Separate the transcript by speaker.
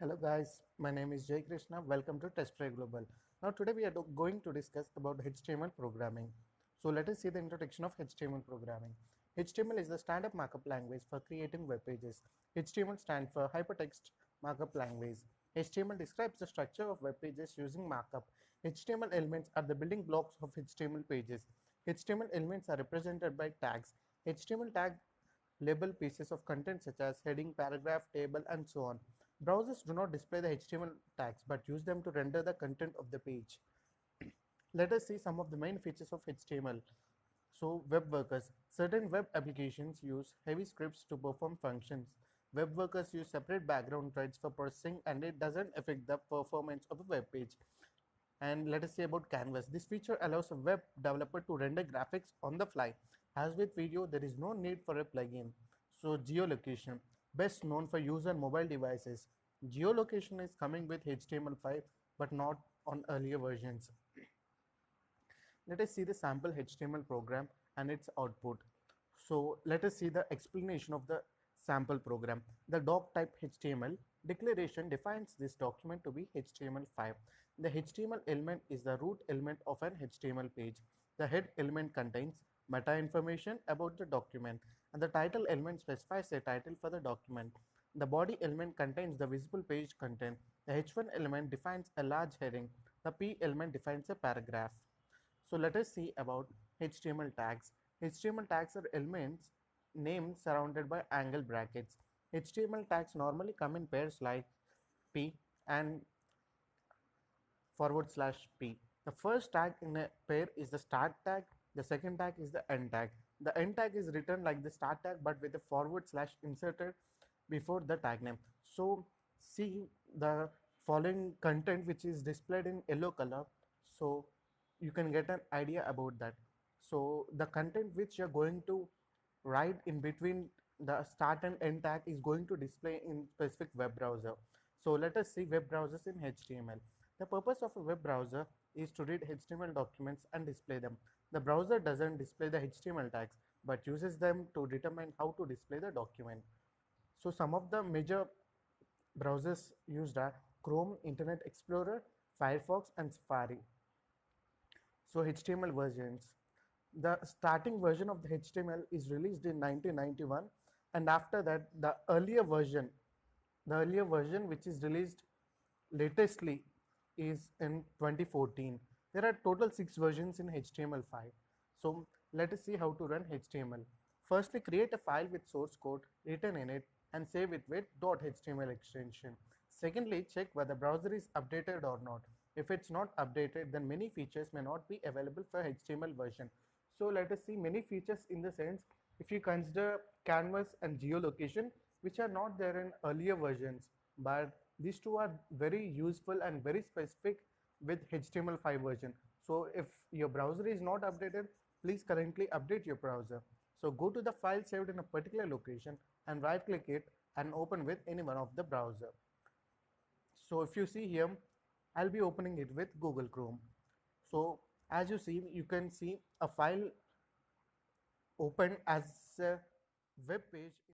Speaker 1: Hello guys, my name is Jay Krishna. Welcome to TestTry Global. Now today we are going to discuss about HTML programming. So let us see the introduction of HTML programming. HTML is the standard markup language for creating web pages. HTML stands for Hypertext Markup Language. HTML describes the structure of web pages using markup. HTML elements are the building blocks of HTML pages. HTML elements are represented by tags. HTML tag label pieces of content such as heading, paragraph, table, and so on. Browsers do not display the HTML tags but use them to render the content of the page. Let us see some of the main features of HTML. So, web workers. Certain web applications use heavy scripts to perform functions. Web workers use separate background threads for processing and it doesn't affect the performance of a web page. And let us say about Canvas. This feature allows a web developer to render graphics on the fly. As with video, there is no need for a plugin. So geolocation, best known for user mobile devices. Geolocation is coming with HTML5 but not on earlier versions. Let us see the sample HTML program and its output. So let us see the explanation of the sample program. The doc type HTML declaration defines this document to be HTML5. The HTML element is the root element of an HTML page. The head element contains meta information about the document and the title element specifies a title for the document. The body element contains the visible page content. The H1 element defines a large heading. The P element defines a paragraph. So let us see about HTML tags. HTML tags are elements names surrounded by angle brackets. HTML tags normally come in pairs like P and /P. The first tag in a pair is the start tag. The second tag is the end tag. The end tag is written like the start tag but with a / inserted before the tag name. So see the following content which is displayed in yellow color. So you can get an idea about that. So the content which you're going to write in between the start and end tag is going to display in specific web browser. So let us see web browsers in HTML. The purpose of a web browser is to read HTML documents and display them. The browser doesn't display the HTML tags but uses them to determine how to display the document. So some of the major browsers used are Chrome, Internet Explorer, Firefox, and Safari. So HTML versions. The starting version of the HTML is released in 1991, and after that the earlier version which is released latestly is in 2014. There are total 6 versions in HTML5. So let us see how to run HTML. Firstly, create a file with source code written in it and save it with .html extension. Secondly, check whether the browser is updated or not. If it's not updated, then many features may not be available for HTML version. So let us see many features in the sense if you consider canvas and geolocation, which are not there in earlier versions, but these two are very useful and very specific with HTML5 version. So if your browser is not updated, please currently update your browser. So go to the file saved in a particular location and right click it and open with any one of the browser. So if you see here, I'll be opening it with Google Chrome. So as you see, you can see a file open as a web page